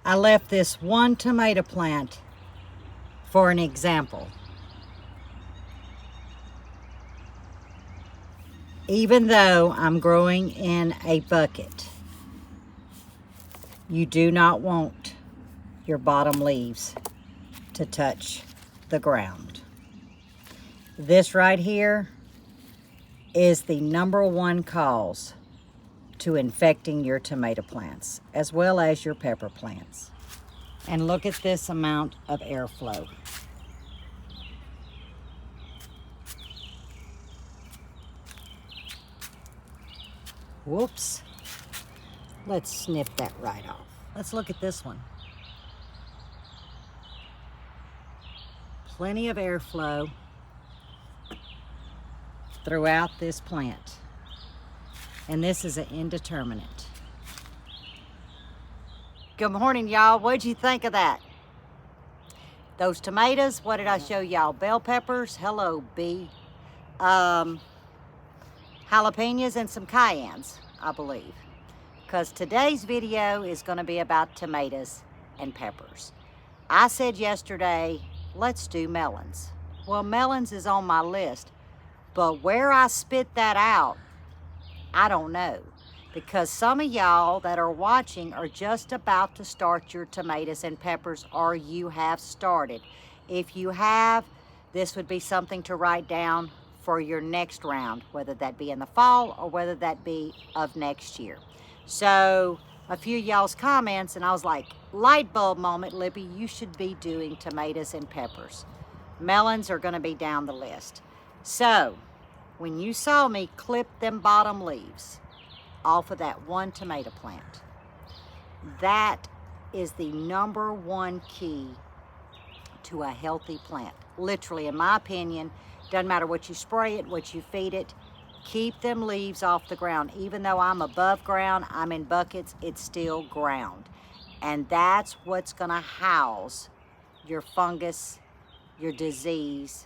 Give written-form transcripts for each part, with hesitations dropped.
I left this one tomato plant for an example. Even though I'm growing in a bucket, you do not want your bottom leaves to touch the ground. This right here is the #1 cause to infecting your tomato plants, as well as your pepper plants. And look at this amount of airflow. Whoops. Let's snip that right off. Let's look at this one. Plenty of airflow throughout this plant. And this is an indeterminate. Good morning, y'all. What'd you think of that? Those tomatoes, what did I show y'all? Bell peppers, hello, bee. Jalapenos and some cayennes, I believe. Because today's video is gonna be about tomatoes and peppers. I said yesterday, let's do melons. Well, melons is on my list, but where I spit that out, I don't know. Because some of y'all that are watching are just about to start your tomatoes and peppers, or you have started. If you have, this would be something to write down for your next round, whether that be in the fall or whether that be of next year. So a few of y'all's comments, and I was like, light bulb moment, Lippy, you should be doing tomatoes and peppers. Melons are gonna be down the list. So when you saw me clip them bottom leaves off of that one tomato plant, that is the #1 key to a healthy plant. Literally, in my opinion, doesn't matter what you spray it, what you feed it, keep them leaves off the ground. Even though I'm above ground, I'm in buckets, it's still ground. And that's what's gonna house your fungus, your disease,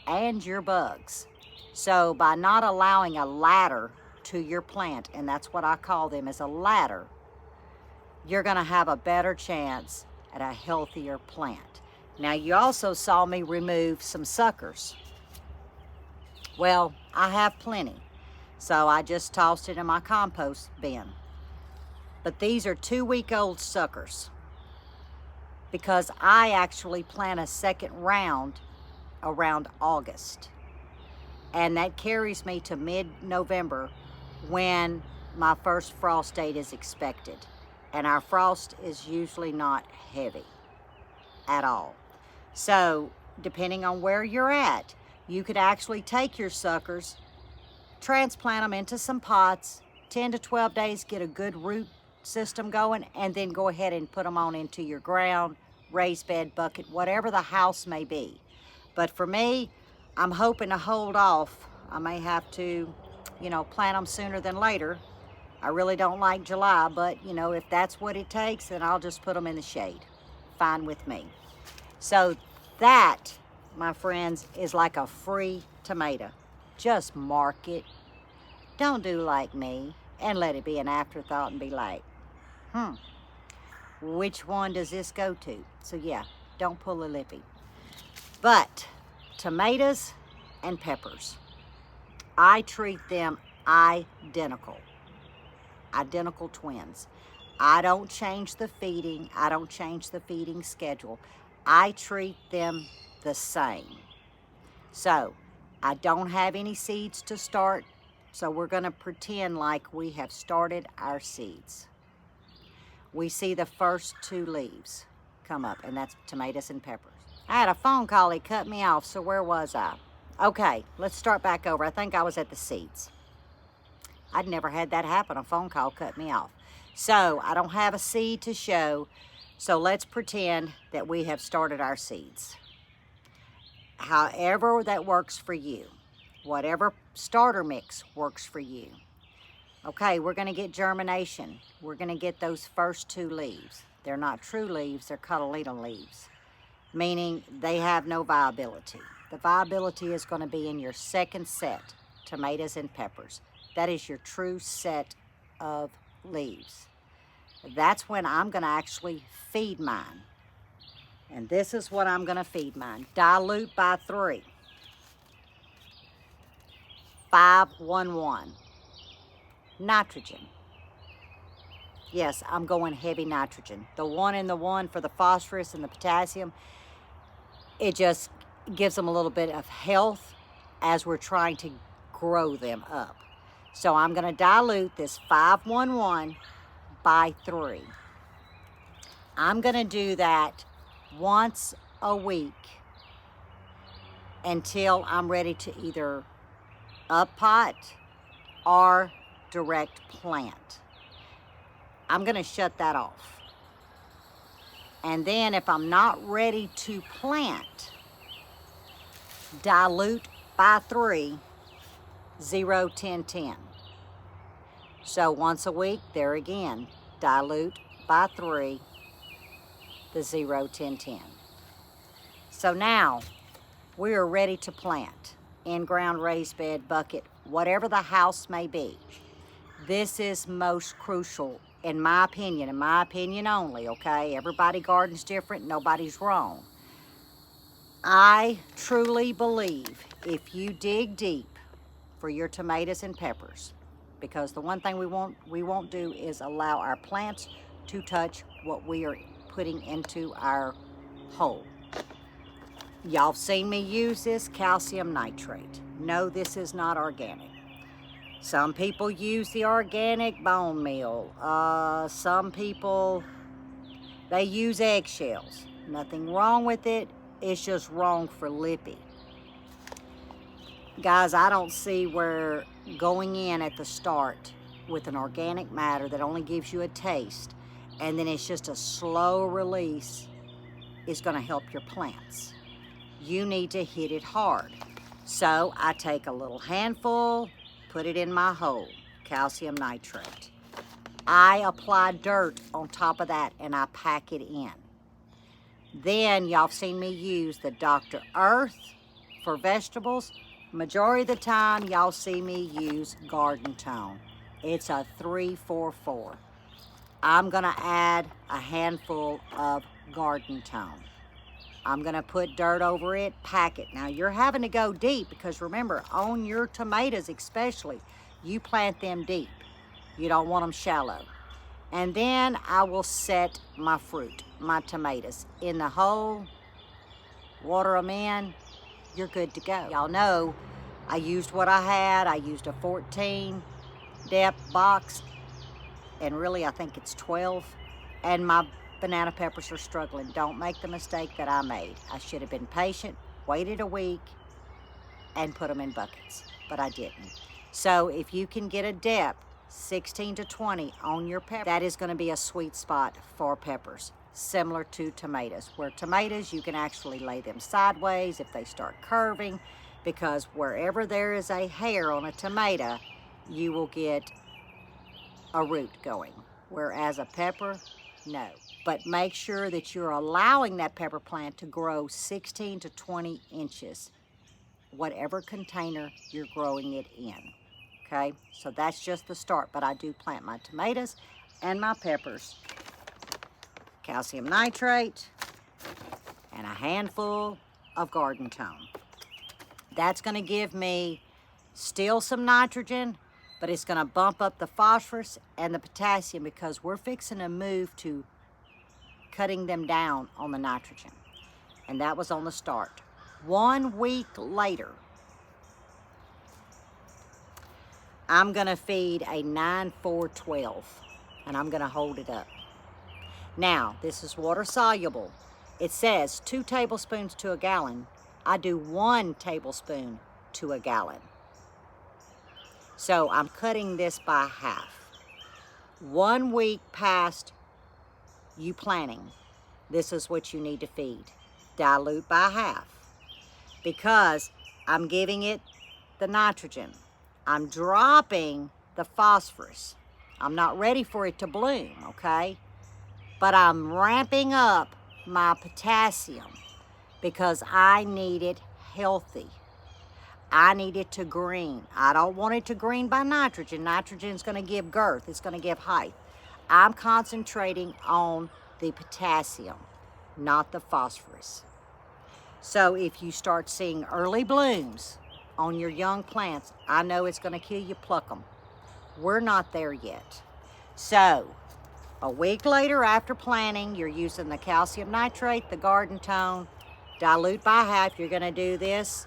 and your bugs. So by not allowing a ladder to your plant, and that's what I call them, as a ladder, you're gonna have a better chance at a healthier plant. Now, you also saw me remove some suckers. Well, I have plenty, so I just tossed it in my compost bin. But these are 2-week-old suckers, because I actually plant a second round around August. And that carries me to mid-November, when my first frost date is expected. And our frost is usually not heavy at all. So depending on where you're at, you could actually take your suckers, transplant them into some pots, 10 to 12 days, get a good root system going, and then go ahead and put them on into your ground, raised bed, bucket, whatever the house may be. But for me, I'm hoping to hold off. I may have to, plant them sooner than later. I really don't like July, but if that's what it takes, then I'll just put them in the shade. Fine with me. So that, my friends, is like a free tomato. Just mark it. Don't do like me and let it be an afterthought and be like, which one does this go to? So yeah, don't pull a Lippy. But tomatoes and peppers, I treat them identical twins. I don't change the feeding. I don't change the feeding schedule. I treat them the same. So I don't have any seeds to start, so we're gonna pretend like we have started our seeds. We see the first 2 leaves come up, and that's tomatoes and peppers. I had a phone call, he cut me off, so where was I? Okay, let's start back over. I think I was at the seeds. I'd never had that happen, a phone call cut me off. So I don't have a seed to show, so let's pretend that we have started our seeds. However that works for you, whatever starter mix works for you. Okay, we're gonna get germination. We're gonna get those first 2 leaves. They're not true leaves, they're cotyledon leaves, meaning they have no viability. The viability is gonna be in your second set, tomatoes and peppers. That is your true set of leaves. that's when I'm gonna actually feed mine. And this is what I'm gonna feed mine. Dilute by 3. 5-1-1. Nitrogen. Yes, I'm going heavy nitrogen. The 1 and the 1 for the phosphorus and the potassium, it just gives them a little bit of health as we're trying to grow them up. So I'm going to dilute this 5-1-1 by 3. I'm going to do that once a week until I'm ready to either up pot or direct plant. I'm going to shut that off. And then if I'm not ready to plant, dilute by 3, 0, 10, 10. So once a week, there again, dilute by 3, the 0, 10, 10. So now we are ready to plant. In-ground raised bed, bucket, whatever the house may be. This is most crucial in my opinion only, okay? Everybody gardens different, nobody's wrong. I truly believe if you dig deep for your tomatoes and peppers, because the one thing we won't do is allow our plants to touch what we are putting into our hole. Y'all seen me use this calcium nitrate. No, this is not organic. Some people use the organic bone meal. Some people, they use eggshells. Nothing wrong with it. It's just wrong for Lippy. Guys, I don't see where going in at the start with an organic matter that only gives you a taste and then it's just a slow release is going to help your plants. You need to hit it hard. So I take a little handful, put it in my hole, calcium nitrate. I apply dirt on top of that and I pack it in. Then y'all seen me use the Dr. Earth for vegetables. Majority of the time y'all see me use Garden Tone. It's a 3-4-4. I'm gonna add a handful of Garden Tone. I'm gonna put dirt over it, pack it. Now you're having to go deep because remember, on your tomatoes especially, you plant them deep. You don't want them shallow. And then I will set my fruit, my tomatoes, in the hole, water them in, you're good to go. Y'all know I used what I had. I used a 14 depth box, and really I think it's 12. And my banana peppers are struggling. Don't make the mistake that I made. I should have been patient, waited a week, and put them in buckets, but I didn't. So if you can get a depth 16 to 20 on your pepper, that is going to be a sweet spot for peppers, similar to tomatoes. Where tomatoes, you can actually lay them sideways if they start curving, because wherever there is a hair on a tomato, you will get a root going. Whereas a pepper, no. But make sure that you're allowing that pepper plant to grow 16 to 20 inches, whatever container you're growing it in. Okay, so that's just the start, but I do plant my tomatoes and my peppers. Calcium nitrate and a handful of Garden Tone. That's gonna give me still some nitrogen, but it's gonna bump up the phosphorus and the potassium because we're fixing to move to cutting them down on the nitrogen. And that was on the start. 1 week later, I'm gonna feed a 9-4-12 and I'm gonna hold it up. Now, this is water soluble. It says 2 tablespoons to a gallon. I do 1 tablespoon to a gallon. So I'm cutting this by half. 1 week past you planting, this is what you need to feed. Dilute by half because I'm giving it the nitrogen. I'm dropping the phosphorus. I'm not ready for it to bloom, okay? But I'm ramping up my potassium because I need it healthy. I need it to green. I don't want it to green by nitrogen. Nitrogen is going to give girth. It's going to give height. I'm concentrating on the potassium, not the phosphorus. So if you start seeing early blooms on your young plants, I know it's going to kill you, pluck them. We're not there yet. So a week later after planting, you're using the calcium nitrate, the garden tone, dilute by half. You're going to do this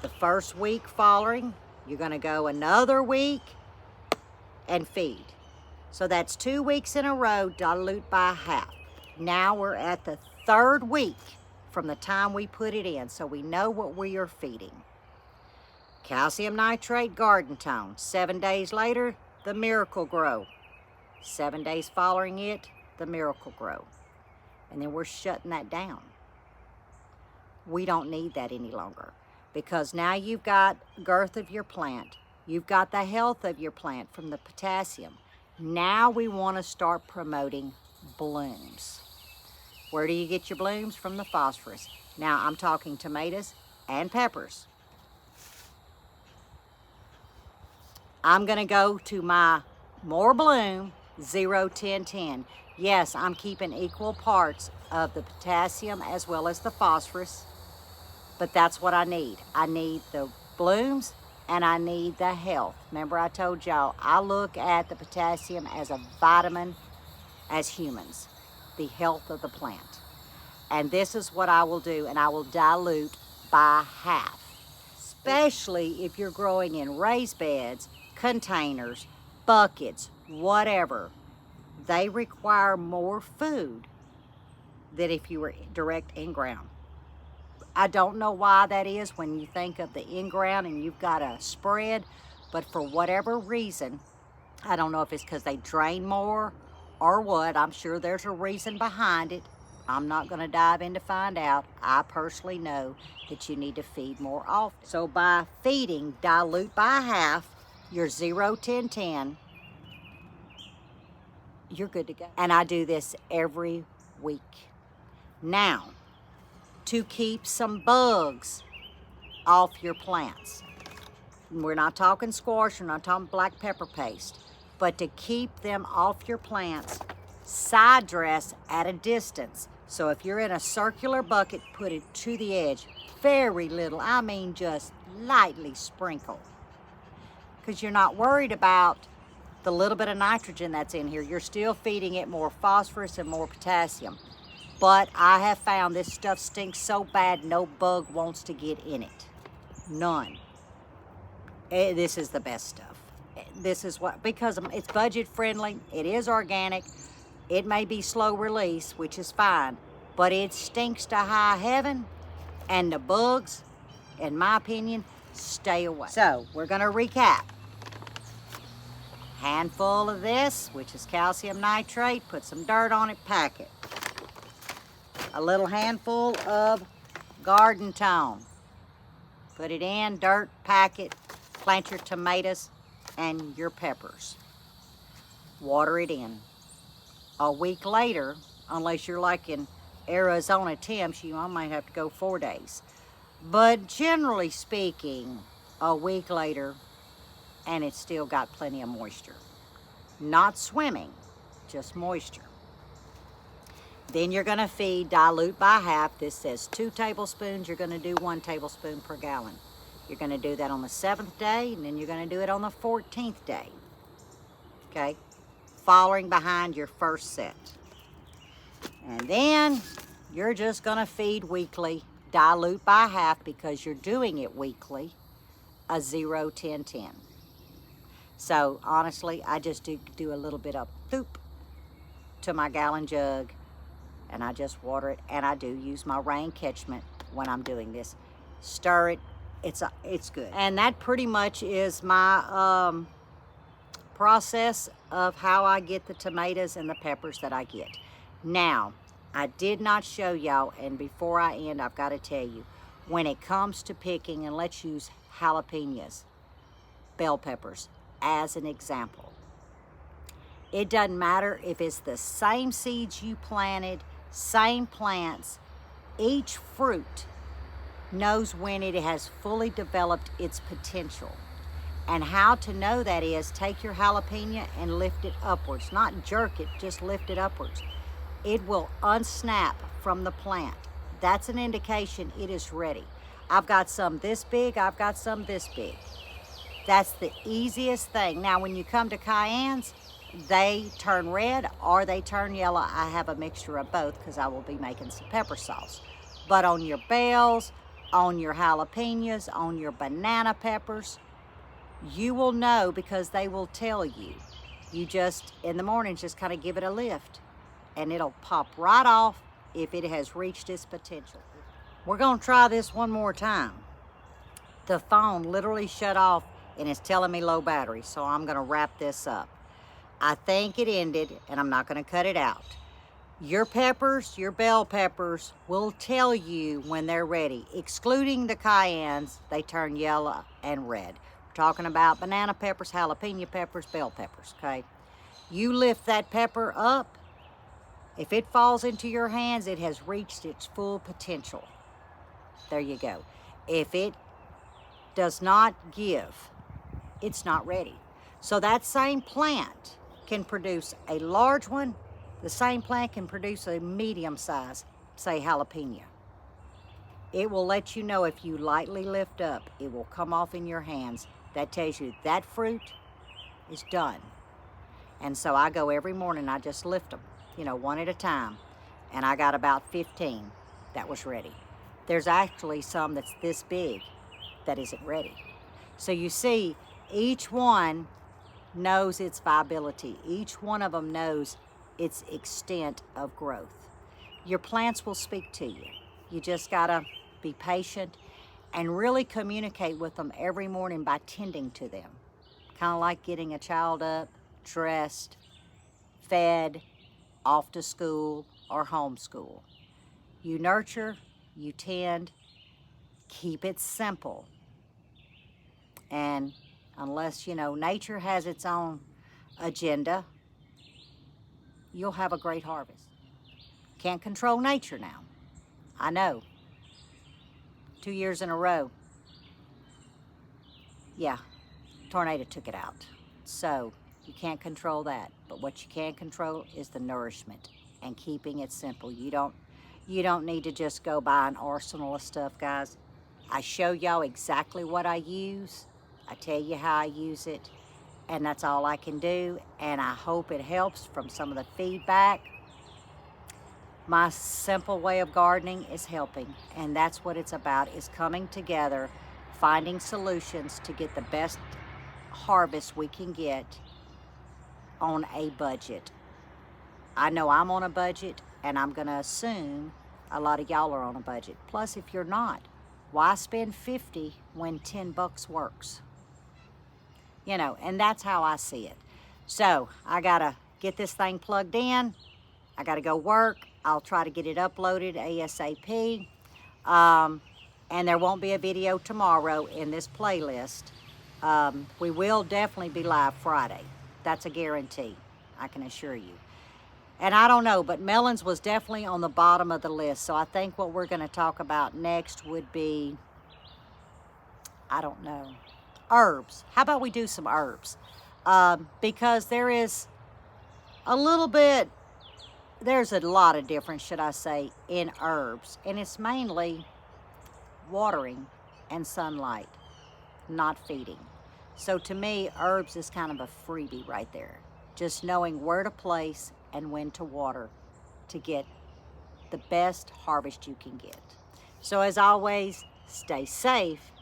the first week following. You're going to go another week and feed. So that's 2 weeks in a row, dilute by half. Now we're at the third week from the time we put it in, so we know what we are feeding. Calcium nitrate, garden tone. 7 days later, the Miracle Grow. 7 days following it, the Miracle Grow. And then we're shutting that down. We don't need that any longer, because now you've got girth of your plant. You've got the health of your plant from the potassium. Now we want to start promoting blooms. Where do you get your blooms? From the phosphorus. Now I'm talking tomatoes and peppers. I'm going to go to my more bloom 0, 10, 10. Yes, I'm keeping equal parts of the potassium as well as the phosphorus, but that's what I need. I need the blooms and I need the health. Remember I told y'all, I look at the potassium as a vitamin as humans, the health of the plant. And this is what I will do, and I will dilute by half, especially if you're growing in raised beds, containers, buckets, whatever. They require more food than if you were direct in-ground. I don't know why that is when you think of the in-ground and you've got a spread, but for whatever reason, I don't know if it's because they drain more or what. I'm sure there's a reason behind it. I'm not going to dive in to find out. I personally know that you need to feed more often. So by feeding, dilute by half, your 0, 10, 10, you're good to go. And I do this every week. Now, to keep some bugs off your plants. We're not talking squash, we're not talking black pepper paste, but to keep them off your plants, side dress at a distance. So if you're in a circular bucket, put it to the edge, very little, I mean just lightly sprinkle, because you're not worried about the little bit of nitrogen that's in here. You're still feeding it more phosphorus and more potassium. But I have found this stuff stinks so bad, no bug wants to get in it. None. This is the best stuff. This is what, because it's budget friendly, it is organic, it may be slow release, which is fine, but it stinks to high heaven, and the bugs, in my opinion, stay away. So, we're gonna recap. Handful of this, which is calcium nitrate, put some dirt on it, pack it. A little handful of garden tone. Put it in, dirt, pack it, plant your tomatoes and your peppers. Water it in. A week later, unless you're like in Arizona temps, you might have to go 4 days. But generally speaking, a week later, and it's still got plenty of moisture. Not swimming, just moisture. Then you're gonna feed, dilute by half. This says 2 tablespoons, you're gonna do 1 tablespoon per gallon. You're gonna do that on the 7th day, and then you're gonna do it on the 14th day. Okay, following behind your first set. And then you're just gonna feed weekly, dilute by half because you're doing it weekly, a 0, 10, 10. So honestly, I just do a little bit of thoop to my gallon jug, and I just water it, and I do use my rain catchment when I'm doing this. Stir it, it's good. And that pretty much is my process of how I get the tomatoes and the peppers that I get. Now, I did not show y'all, and before I end, I've got to tell you, when it comes to picking, and let's use jalapenos, bell peppers, as an example. It doesn't matter if it's the same seeds you planted, same plants, each fruit knows when it has fully developed its potential. And how to know that is take your jalapeno and lift it upwards. Not jerk it, just lift it upwards. It will unsnap from the plant. That's an indication it is ready. I've got some this big, I've got some this big. That's the easiest thing. Now when you come to cayennes, they turn red or they turn yellow. I have a mixture of both because I will be making some pepper sauce. But on your bells, on your jalapenos, on your banana peppers, you will know because they will tell you. You just, in the morning, just kind of give it a lift and it'll pop right off if it has reached its potential. We're gonna try this one more time. The phone literally shut off and it's telling me low battery, so I'm gonna wrap this up. I think it ended and I'm not gonna cut it out. Your peppers, your bell peppers will tell you when they're ready. Excluding the cayennes, they turn yellow and red. We're talking about banana peppers, jalapeno peppers, bell peppers, okay? You lift that pepper up. If it falls into your hands, it has reached its full potential. There you go. If it does not give, it's not ready. So that same plant can produce a large one. The same plant can produce a medium size, say jalapeno. It will let you know if you lightly lift up, it will come off in your hands. That tells you that fruit is done. And so I go every morning, I just lift them, you know, one at a time. And I got about 15 that was ready. There's actually some that's this big that isn't ready. So you see, each one knows its viability. Each one of them knows its extent of growth. Your plants will speak to you. You just gotta be patient and really communicate with them every morning by tending to them. Kind of like getting a child up, dressed, fed, off to school or homeschool. You nurture, you tend, keep it simple. And unless, you know, nature has its own agenda, you'll have a great harvest. Can't control nature now. I know. 2 years in a row. Yeah, tornado took it out. So you can't control that. But what you can control is the nourishment and keeping it simple. You don't need to just go buy an arsenal of stuff, guys. I show y'all exactly what I use. I tell you how I use it. And that's all I can do. And I hope it helps from some of the feedback. My simple way of gardening is helping. And that's what it's about, is coming together, finding solutions to get the best harvest we can get on a budget. I know I'm on a budget, and I'm going to assume a lot of y'all are on a budget. Plus, if you're not, why spend 50 when 10 bucks works? You know, and that's how I see it. So I gotta get this thing plugged in. I gotta go work. I'll try to get it uploaded ASAP. And there won't be a video tomorrow in this playlist. We will definitely be live Friday. That's a guarantee, I can assure you. And I don't know, but melons was definitely on the bottom of the list. So I think what we're gonna talk about next would be, I don't know, herbs. How about we do some herbs? Because there is a little bit, there's a lot of difference, should I say, in herbs. And it's mainly watering and sunlight, not feeding. So to me, herbs is kind of a freebie right there. Just knowing where to place and when to water to get the best harvest you can get. So as always, stay safe,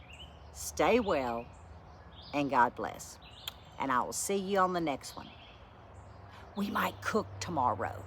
stay well, and God bless. And I will see you on the next one. We might cook tomorrow.